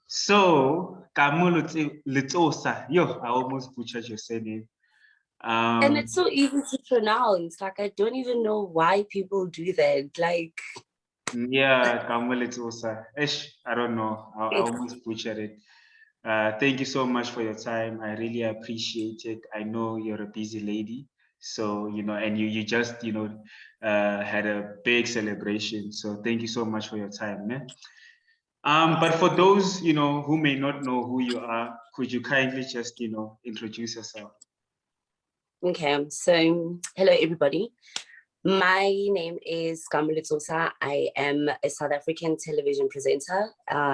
So, Kamo Letsosa. Yo, I almost butchered your surname. And Um, it's so easy to pronounce. Like, I don't even know why people do that. Like, yeah, Kamo Letsosa. I don't know. I almost butchered it. Thank you so much for your time. I really appreciate it. I know you're a busy lady. So, and you just, had a big celebration. So thank you so much for your time, man. But for those, who may not know who you are, could you kindly just, introduce yourself? okay, so hello, everybody. My name is Kamo Letsosa. I am a South African television presenter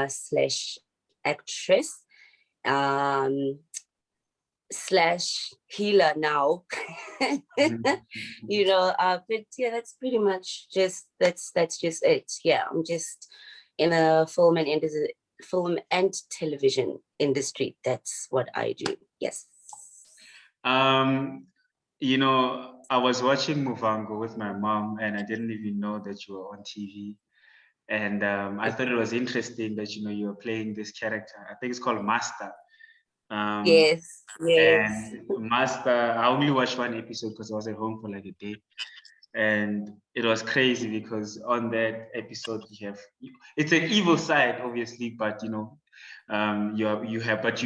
slash actress um, slash healer now. But yeah, that's pretty much that's just it. Yeah, I'm just in a film and television industry. That's what I do. Yes. Um, I was watching Muvhango with my mom, and I didn't even know that you were on TV. And I thought it was interesting that you were playing this character. I think it's called Master. Um, Yes. Yes. and Master, I only watched one episode because I was at home for like a day, and it was crazy because on that episode it's an evil side, obviously, but you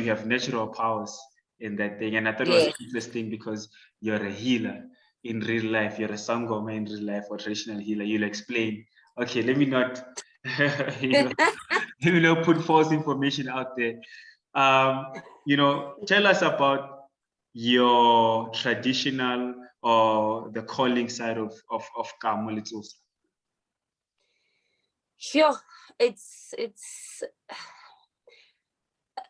have natural powers in that thing, and I thought it was Yes. interesting because you're a healer in real life. You're a Sangoma in real life or traditional healer. You'll explain. Okay, let me not, you know, let me not put false information out there. Tell us about your traditional or the calling side of Kamo Letsosa. Sure. It's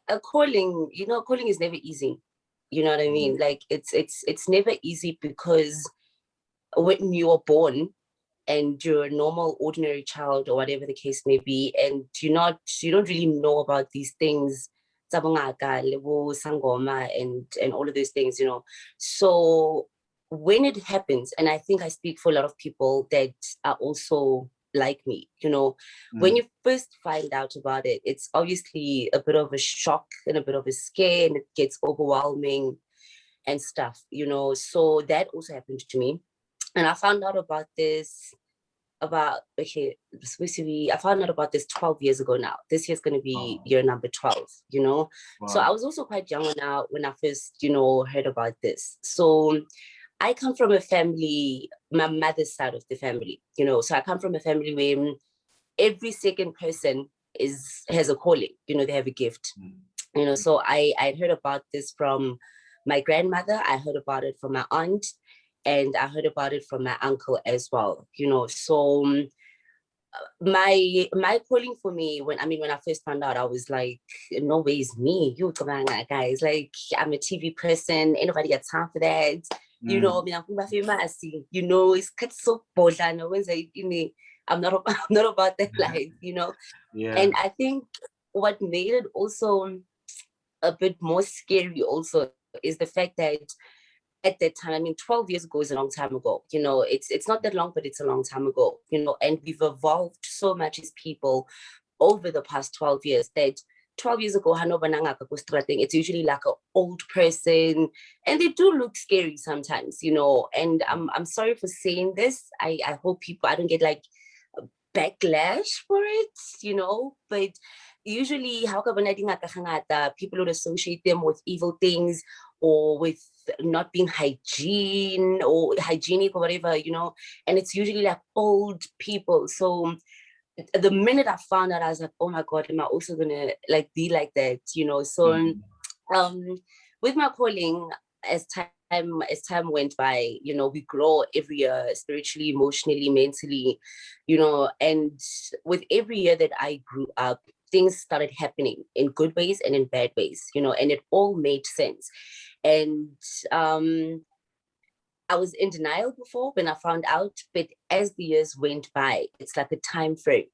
a calling. Calling is never easy. You know what I mean? Like it's never easy because when you are born and you're a normal ordinary child or whatever the case may be, and you don't really know about these things, Tsabongaka, Lebo, Sangoma, and all of those things, so when it happens, and I think I speak for a lot of people that are also like me, when you first find out about it, it's obviously a bit of a shock and a bit of a scare, and it gets overwhelming and stuff, so that also happened to me. And I found out about this I found out about this 12 years ago now. This year's going to be year number 12, Wow. So I was also quite young when I first, heard about this. So I come from a family, my mother's side of the family, so I come from a family where every second person has a calling, they have a gift, so I'd heard about this from my grandmother. I heard about it from my aunt, and I heard about it from my uncle as well, so my calling for me, when I first found out, I was like, no way, it's me, you guys, like, I'm a TV person, ain't nobody got time for that, I'm famous, it's so bold, I'm not I'm not about that life, Yeah. and I think what made it also a bit more scary also is the fact that at that time, 12 years ago is a long time ago, it's not that long, but it's a long time ago, and we've evolved so much as people over the past 12 years that 12 years ago, it's usually like an old person, and they do look scary sometimes, and I'm sorry for saying this. I hope I don't get like backlash for it, but usually how people would associate them with evil things or with not being hygienic or whatever, and it's usually like old people. So the minute I found out, I was like, oh my God, am I also gonna like be like that, So with my calling, as time went by, we grow every year, spiritually, emotionally, mentally, and with every year that I grew up, things started happening in good ways and in bad ways, and it all made sense. And I was in denial before when I found out, but as the years went by, it's like a time frame,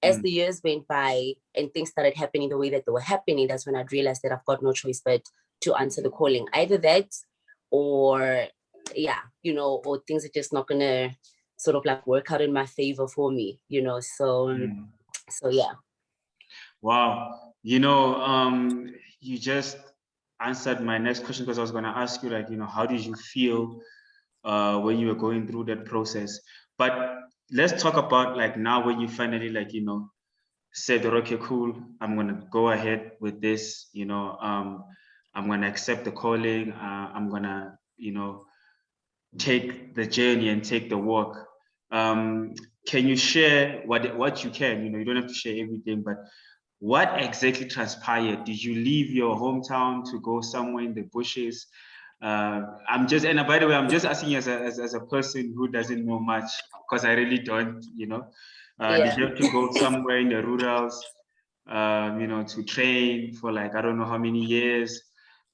as the years went by and things started happening the way that they were happening, that's when I realized that I've got no choice but to answer the calling. Either that or, yeah, or things are just not going to sort of like work out in my favor for me, so yeah. Wow. You know, you just answered my next question, because I was going to ask you, like, you know, how did you feel when you were going through that process? But let's talk about, like, now when you finally, like, you know, said, okay, cool, I'm going to go ahead with this, you know, I'm going to accept the calling. I'm going to, you know, take the journey and take the walk. Can you share what you can? You know, you don't have to share everything, but what exactly transpired? Did you leave your hometown to go somewhere in the bushes? I'm just, and by the way, I'm just asking you as a person who doesn't know much, because I really don't, you know. Did you have to go somewhere in the rurals, you know, to train for, like, I don't know how many years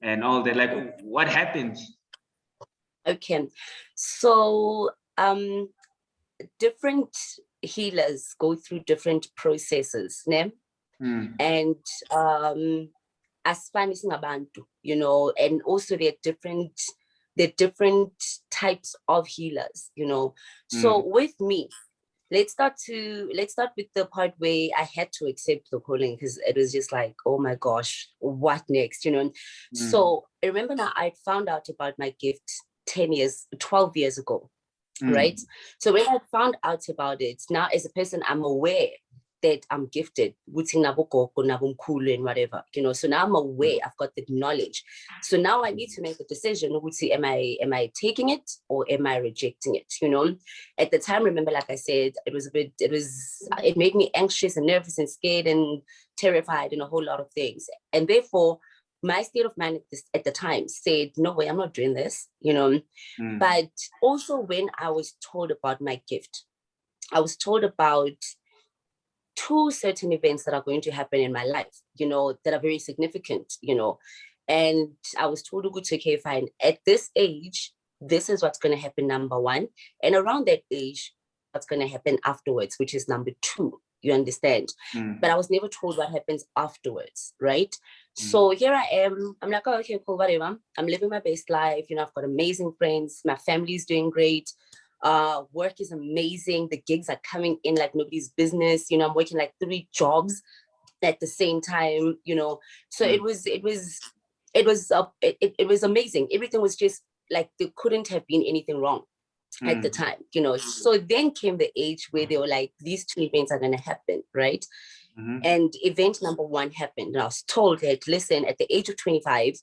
and all that? Like, what happened? Okay, so different healers go through different processes, ne? And asifani singabantu, you know, and also they're different types of healers, you know. So with me, let's start with the part where I had to accept the calling, because it was just like, oh my gosh, what next, you know? So I remember now I found out about my gift 12 years ago, right? So when I found out about it, now as a person, I'm aware that I'm gifted, and whatever, you know. So now I'm aware, I've got the knowledge. So now I need to make a decision. Am I taking it or am I rejecting it? You know, at the time, remember, like I said, it made me anxious and nervous and scared and terrified and a whole lot of things. And therefore, my state of mind at the time said, no way, I'm not doing this, you know. But also when I was told about my gift, I was told about 2 certain events that are going to happen in my life, you know, that are very significant, you know. And I was told, okay, fine, at this age, this is what's going to happen, number 1. And around that age, what's going to happen afterwards, which is number 2. You understand? But I was never told what happens afterwards, right? So here I am. I'm like, oh, okay, cool, whatever. I'm living my best life. You know, I've got amazing friends. My family's doing great. Work is amazing. The gigs are coming in like nobody's business. You know, I'm working like 3 jobs at the same time, you know. So it was amazing. Everything was just like, there couldn't have been anything wrong at the time, you know. So then came the age where they were like, these 2 events are going to happen, right? And event number 1 happened. And I was told that, listen, at the age of 25,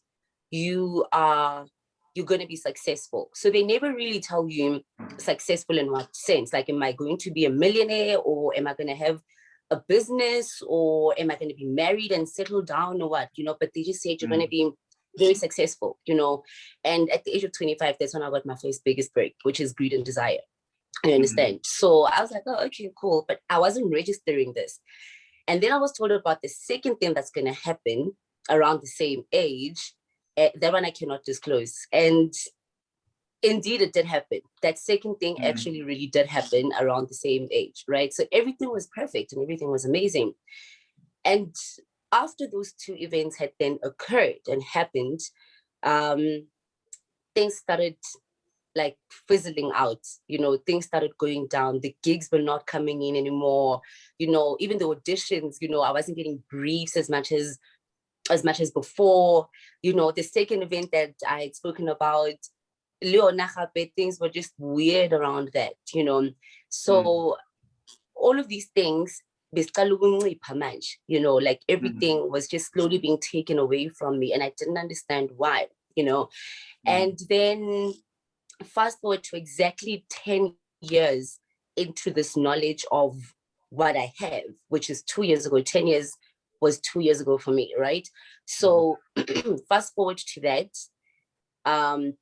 you're going to be successful. So they never really tell you successful in what sense. Like, am I going to be a millionaire, or am I going to have a business, or am I going to be married and settle down, or what, you know? But they just said you're going to be very successful, you know. And at the age of 25, that's when I got my first biggest break, which is greed and desire. You understand? So I was like, oh, okay, cool. But I wasn't registering this. And then I was told about the second thing that's going to happen around the same age. That one I cannot disclose. And indeed, it did happen. That second thing actually really did happen around the same age, right? So everything was perfect and everything was amazing. And after those 2 events had then occurred and happened, things started like fizzling out, you know. Things started going down. The gigs were not coming in anymore, you know. Even the auditions, you know, I wasn't getting briefs as much as before, you know. The second event that I had spoken about, things were just weird around that, you know. So all of these things, you know, like everything was just slowly being taken away from me, and I didn't understand why, you know. And then fast forward to exactly 10 years into this knowledge of what I have, which is 2 years ago. 10 years was 2 years ago for me, right? So fast forward to that,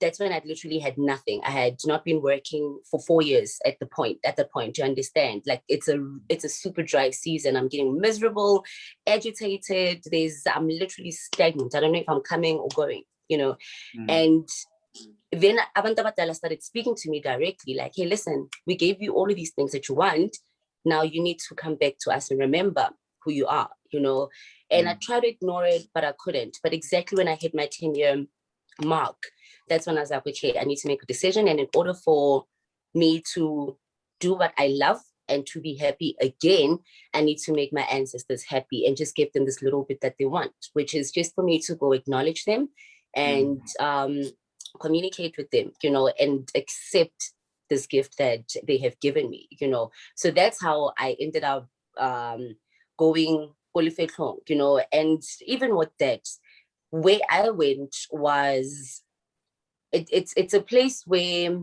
that's when I literally had nothing. I had not been working for 4 years at the point, you understand? Like, it's a super dry season. I'm getting miserable, agitated. I'm literally stagnant. I don't know if I'm coming or going, you know. And then Abantu Abadala started speaking to me directly, like, hey, listen, we gave you all of these things that you want. Now you need to come back to us and remember who you are, you know. And I tried to ignore it, but I couldn't. But exactly when I hit my 10-year mark, that's when I was like, okay, I need to make a decision. And in order for me to do what I love, and to be happy again, I need to make my ancestors happy and just give them this little bit that they want, which is just for me to go acknowledge them and communicate with them, you know, and accept this gift that they have given me, you know. So that's how I ended up going, you know. And even with that, where I went was, it's a place where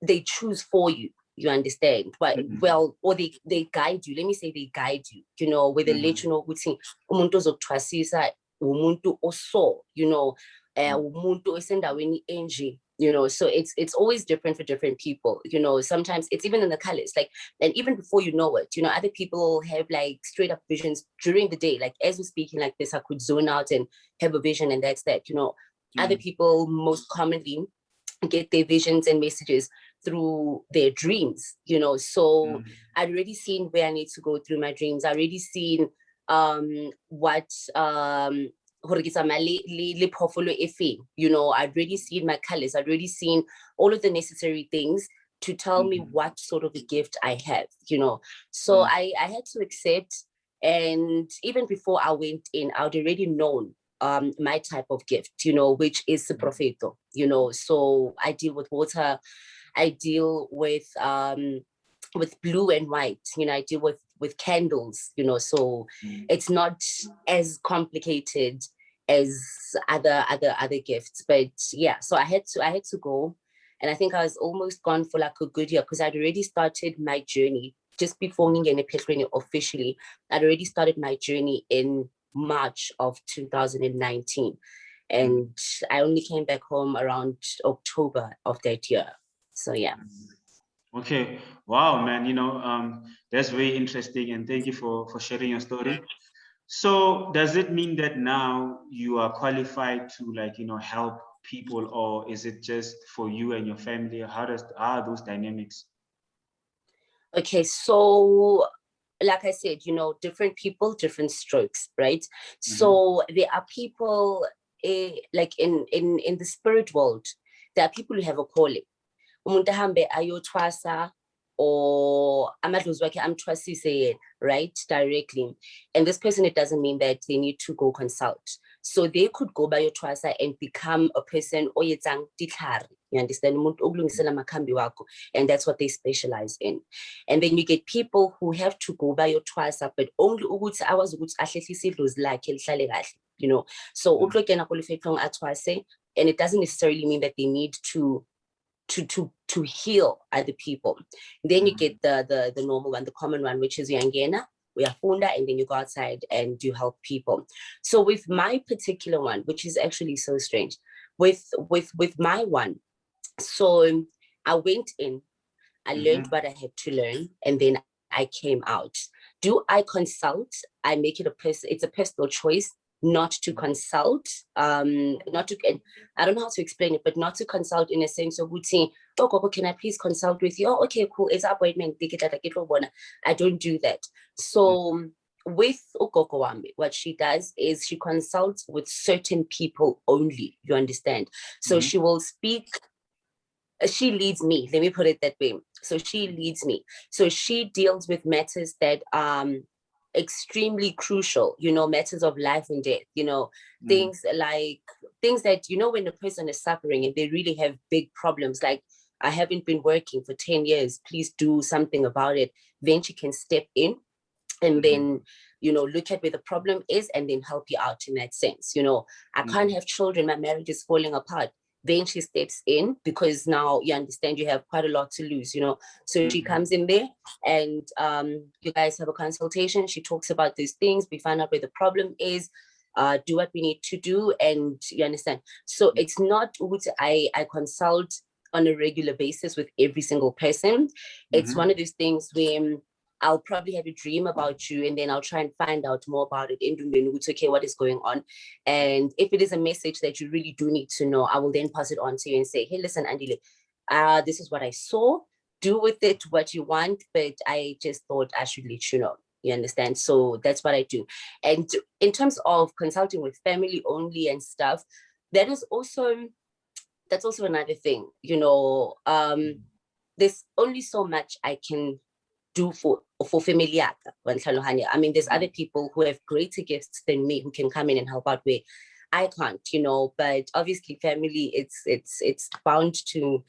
they choose for you. You understand? Well, or they guide you. Let me say they guide you, you know, where they let you know ukuthi umuntu ozokuthwasisa umuntu oso, you know, umuntu osendaweni enje, you know. So it's always different for different people, you know. Sometimes it's even in the colors, like, and even before you know it, you know, other people have like straight up visions during the day. Like as we're speaking like this, I could zone out and have a vision, and that's that, you know. Other people most commonly get their visions and messages through their dreams, you know. So I'd already seen where I need to go through my dreams. I already seen what you know, I'd already seen my colors. I'd already seen all of the necessary things to tell me what sort of a gift I have, you know. So I had to accept, and even before I went in, I'd already known my type of gift, you know, which is the profeto, you know. So I deal with water, I deal with blue and white, you know, I deal with candles, you know. So it's not as complicated as other gifts. But yeah, so I had to go, and I think I was almost gone for like a good year, because I'd already started my journey just before Ngene Petroni officially. I'd already started my journey in March of 2019, and I only came back home around October of that year. So yeah. Okay, wow, man, you know, that's very interesting, and thank you for sharing your story. So does it mean that now you are qualified to, like, you know, help people, or is it just for you and your family? How are those dynamics? Okay, so like I said, you know, different people, different strokes, right? So there are people like in the spirit world, there are people who have a calling. Umuntu ahambe ayothwasa, or amadlozi wakhe amthwasise, right, directly. And this person, it doesn't mean that they need to go consult. So they could go by yothwasa and become a person oyetsang ditlhare. You understand? And that's what they specialize in. And then you get people who have to go by yothwasa, but only ukuthi awazi ukuthi ahlehlise idlozi lakhe lihlale kahle, you know. So utlokena kolifetlong athwase, and it doesn't necessarily mean that they need to heal other people. Then you get the normal one, the common one, which is uyangena, uyafunda, and then you go outside and you help people. So with my particular one, which is actually so strange, with my one, so I went in, I learned what I had to learn, and then I came out. Do I consult? I make it it's a personal choice not to consult, not to, I don't know how to explain it, but not to consult in a sense of saying, oh, Gogo, can I please consult with you? Oh, okay, cool. It's appointment. I don't do that. So with Gogo Wami, what she does is she consults with certain people only, you understand? So she will speak, she leads me, let me put it that way. So she leads me. So she deals with matters that extremely crucial, you know, matters of life and death, you know, things that, you know, when a person is suffering and they really have big problems, like, I haven't been working for 10 years, please do something about it. Then she can step in and then, you know, look at where the problem is and then help you out in that sense. You know, I can't have children, my marriage is falling apart. Then she steps in, because now you understand you have quite a lot to lose, you know. So she comes in there and you guys have a consultation. She talks about these things. We find out where the problem is, do what we need to do, and you understand. So it's not what I consult on a regular basis with every single person. It's one of those things where I'll probably have a dream about you, and then I'll try and find out more about it. And then it's okay, what is going on? And if it is a message that you really do need to know, I will then pass it on to you and say, hey, listen, Andile, this is what I saw. Do with it what you want, but I just thought I should let you know. You understand? So that's what I do. And in terms of consulting with family only and stuff, that's also another thing. You know, there's only so much I can do for family yaka. I mean, there's other people who have greater gifts than me who can come in and help out where I can't, you know. But obviously, family, it's bound to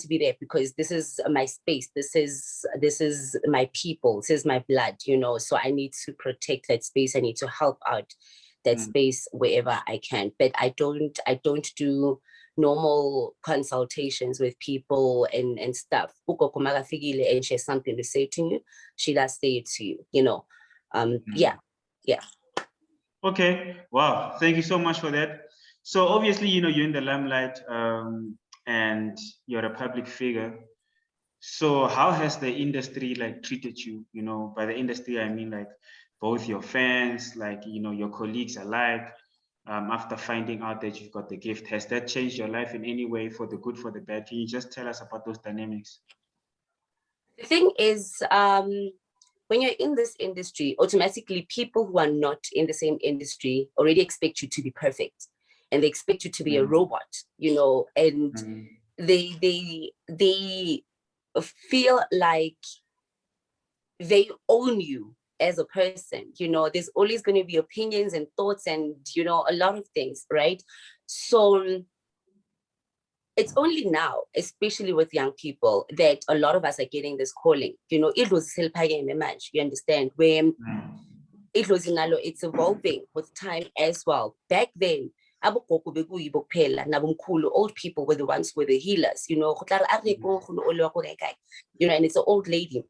be there because this is my space. This is my people. This is my blood, you know. So I need to protect that space. I need to help out that space wherever I can. But I don't do normal consultations with people and stuff. And she has something to say to you, she does say it to you, you know. Yeah. Okay. Wow. Thank you so much for that. So obviously, you know, you're in the limelight, and you're a public figure. So how has the industry like treated you? You know, by the industry, I mean like both your fans, like, you know, your colleagues alike, after finding out that you've got the gift. Has that changed your life in any way, for the good, for the bad? Can you just tell us about those dynamics? The thing is, when you're in this industry, automatically people who are not in the same industry already expect you to be perfect, and they expect you to be a robot, you know, and they feel like they own you as a person, you know. There's always going to be opinions and thoughts and, you know, a lot of things, right? So it's only now, especially with young people, that a lot of us are getting this calling, you know. It was still much, you understand, when it was it's evolving with time as well. Back then, old people were the ones who were the healers, you know. You know, and it's an old lady,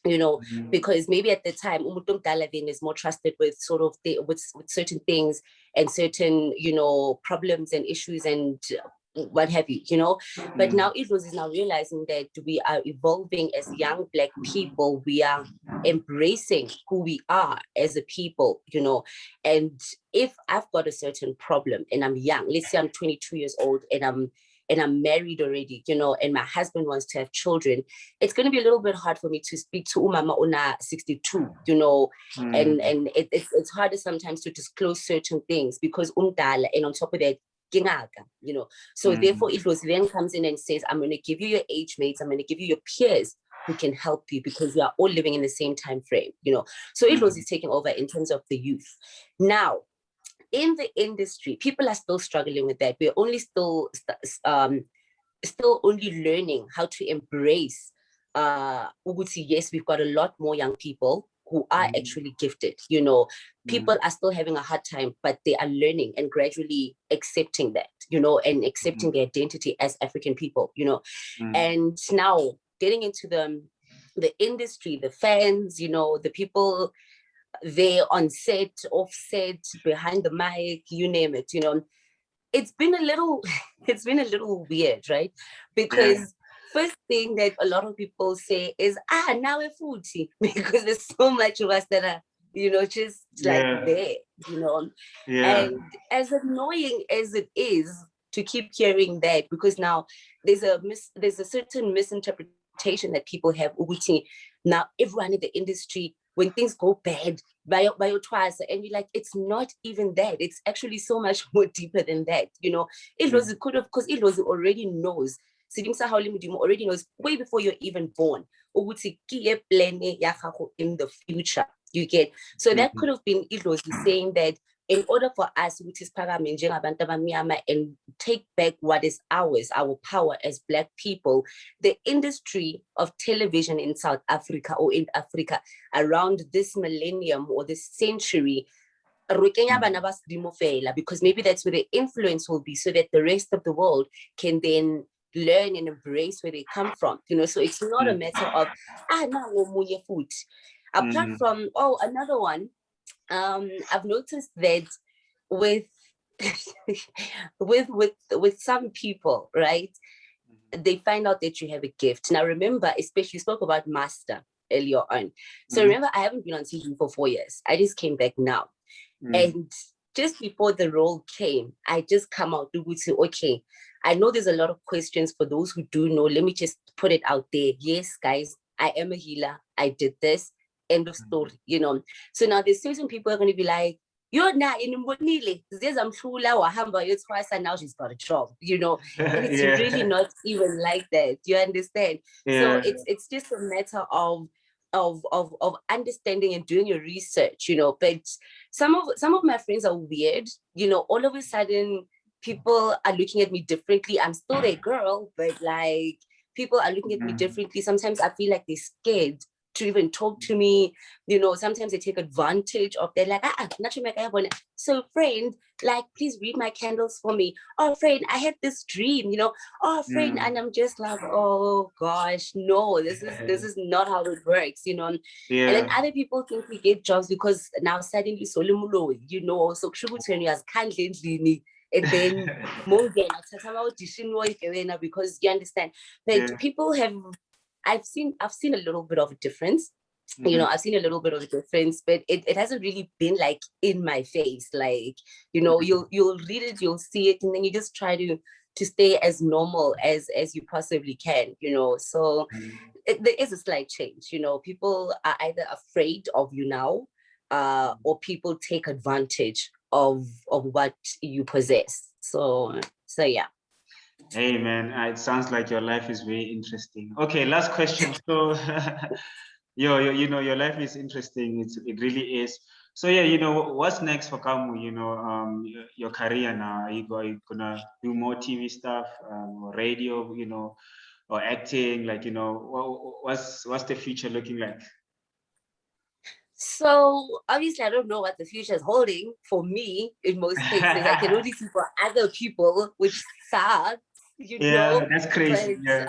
you know, because maybe at the time then is more trusted with sort of with certain things and certain, you know, problems and issues and what have you, you know. But now it was now realizing that we are evolving as young Black people. We are embracing who we are as a people, you know. And if I've got a certain problem and I'm young, let's say I'm 22 years old and I'm married already, you know, and my husband wants to have children, it's going to be a little bit hard for me to speak to umama una 62, you know, and it's harder sometimes to disclose certain things because umdala, and on top of that, you know. So therefore, it was then comes in and says, I'm going to give you your age mates, I'm going to give you your peers who can help you because we are all living in the same time frame, you know. So it was taking over in terms of the youth. Now, in the industry, people are still struggling with that. We're only still only learning how to embrace yes, we've got a lot more young people who are actually gifted, you know. People are still having a hard time, but they are learning and gradually accepting that, you know, and accepting their identity as African people, you know. And now getting into the industry, the fans, you know, the people there on set, off set, behind the mic, you name it, you know. It's been a little weird, right? Because first thing that a lot of people say is, now we're foodie, because there's so much of us that are, you know, just like there, you know. And as annoying as it is to keep hearing that, because now there's a certain misinterpretation that people have. Now everyone in the industry, when things go bad, by twice, and you're like, it's not even that. It's actually so much more deeper than that, you know. It was could have, because it was already knows. Already knows way before you're even born. In the future, you get. So that could have been it was saying that in order for us and take back what is ours, our power as Black people, the industry of television in South Africa or in Africa around this millennium or this century, because maybe that's where the influence will be, so that the rest of the world can then learn and embrace where they come from, you know. So it's not a matter of food. Apart from another one, I've noticed that with with some people, right, they find out that you have a gift. Now remember, especially you spoke about master earlier on, so remember, I haven't been on TV for 4 years. I just came back now. And just before the role came, I just come out to say, okay, I know there's a lot of questions. For those who do know, let me just put it out there. Yes, guys, I am a healer. I did this. End of story, you know. So now there's certain people are going to be like, you're not in Mbonile. There's twice, and now she's got a job, you know. And it's really not even like that. You understand? So it's just a matter of of understanding and doing your research, you know. But some of my friends are weird, you know. All of a sudden, people are looking at me differently. I'm still a girl, but like people are looking at me differently. Sometimes I feel like they're scared to even talk to me, you know. Sometimes they take advantage of, they're like, not sure, so friend, like, please read my candles for me. Oh friend, I had this dream, you know. Oh friend, and I'm just like, oh gosh, no, this is not how it works, you know. And then other people think we get jobs because now suddenly solomulo, you know, so and then because you understand. But people have, I've seen a little bit of a difference. You know, I've seen a little bit of a difference, but it hasn't really been like in my face. Like, you know, you'll read it, you'll see it, and then you just try to stay as normal as you possibly can, you know. So there is a slight change, you know. People are either afraid of you now, or people take advantage of what you possess. So yeah. Hey man, it sounds like your life is very interesting. Okay, last question. So, you know, your life is interesting. It really is. So yeah, you know, what's next for Kamo? You know, your career now. Are you gonna do more TV stuff, or radio? You know, or acting? Like, you know, what's the future looking like? So obviously, I don't know what the future is holding for me in most cases. I can only see for other people, which sucks, you Yeah, know. that's crazy. But Yeah.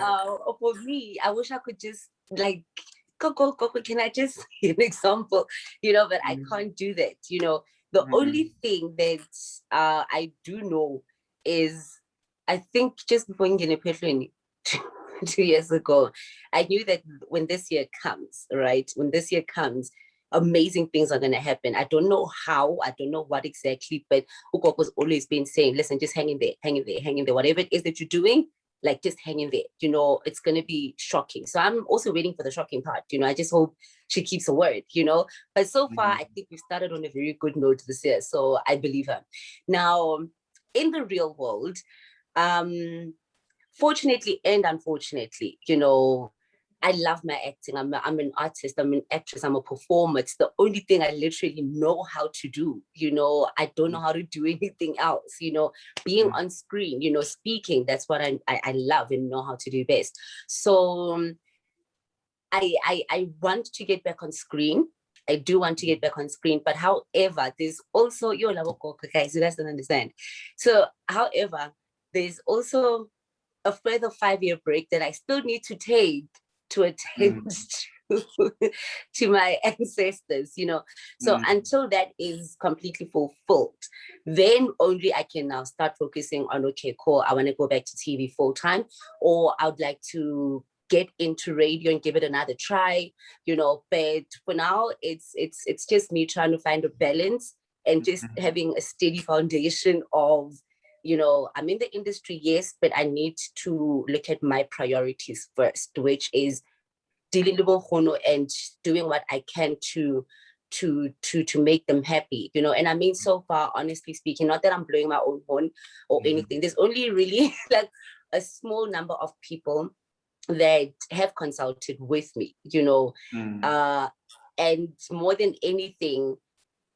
for me, I wish I could just like go. Can I just give an example? You know, but I can't do that. You know, the only thing that I do know is, I think just before Ngene 2 years ago, I knew that when this year comes, right? When this year comes, amazing things are going to happen. I don't know how, I don't know what exactly, but Ukok was always been saying, listen, just hang in there, hang in there, hang in there. Whatever it is that you're doing, like, just hang in there. You know, it's going to be shocking. So I'm also waiting for the shocking part. You know, I just hope she keeps her word, you know. But so far, I think we've started on a very good note this year. So I believe her. Now, in the real world, fortunately and unfortunately, you know, I love my acting. I'm an artist. I'm an actress. I'm a performer. It's the only thing I literally know how to do. You know, I don't know how to do anything else. You know, being on screen, you know, speaking, that's what I love and know how to do best. So I want to get back on screen. I do want to get back on screen. But however, there's also, guys, you guys don't understand. So, however, there's also a further 5-year break that I still need to take to attend to my ancestors, you know. So until that is completely fulfilled, then only I can now start focusing on, okay, cool, I want to go back to TV full time, or I would like to get into radio and give it another try, you know. But for now, it's just me trying to find a balance and just having a steady foundation of, you know, I'm in the industry, yes, but I need to look at my priorities first, which is dealing with Hono and doing what I can to make them happy, you know. And I mean, so far, honestly speaking, not that I'm blowing my own horn or anything. There's only really like a small number of people that have consulted with me, you know. And more than anything,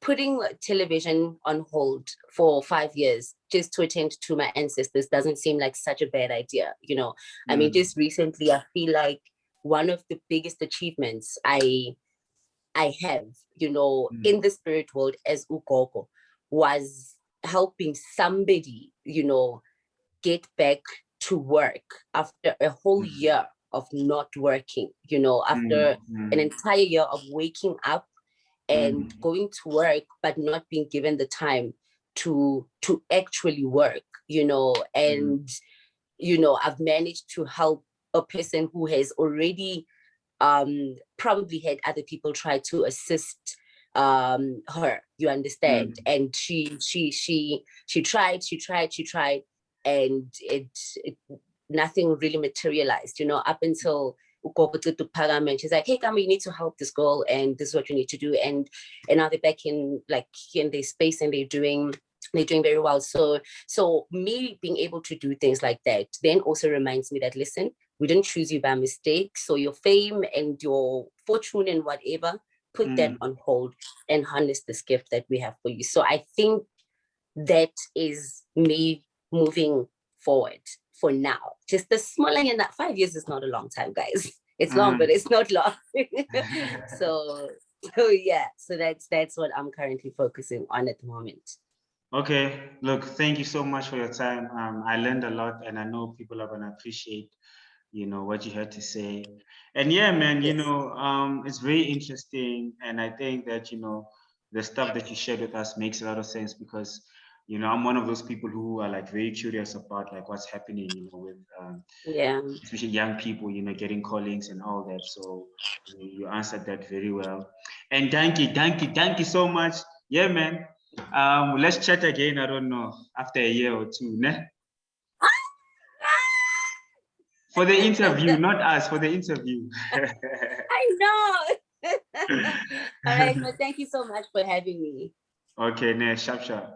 putting television on hold for 5 years just to attend to my ancestors doesn't seem like such a bad idea, you know. I mean, just recently, I feel like one of the biggest achievements I have, you know, in the spirit world as Ukoko was helping somebody, you know, get back to work after a whole year of not working, you know, after an entire year of waking up and going to work, but not being given the time to actually work, you know. And, you know, I've managed to help a person who has already probably had other people try to assist her, you understand. And she tried, and it nothing really materialized, you know, up until and she's like, hey Kama, you need to help this girl and this is what you need to do. And now they're back in, like, in their space, and they're doing very well. So me being able to do things like that then also reminds me that, listen, We didn't choose you by mistake. So your fame and your fortune and whatever, put that on hold and harness this gift that we have for you. So I think that is me moving forward for now. Just the smaller, and that 5 years is not a long time, guys. It's long, but it's not long. so yeah, so that's what I'm currently focusing on at the moment. Okay, look, thank you so much for your time. I learned a lot, and I know people are gonna appreciate, what you had to say. And yeah, man, Yes. it's very interesting, and I think that the stuff that you shared with us makes a lot of sense because I'm one of those people who are like very curious about like what's happening, with Yeah. especially young people, getting callings and all that. So you answered that very well. And thank you so much. Yeah, man. Let's chat again. I don't know, after a year or two, ne? For the interview, not us, for the interview. I know. All right, but thank you so much for having me. Okay, ne, sharp.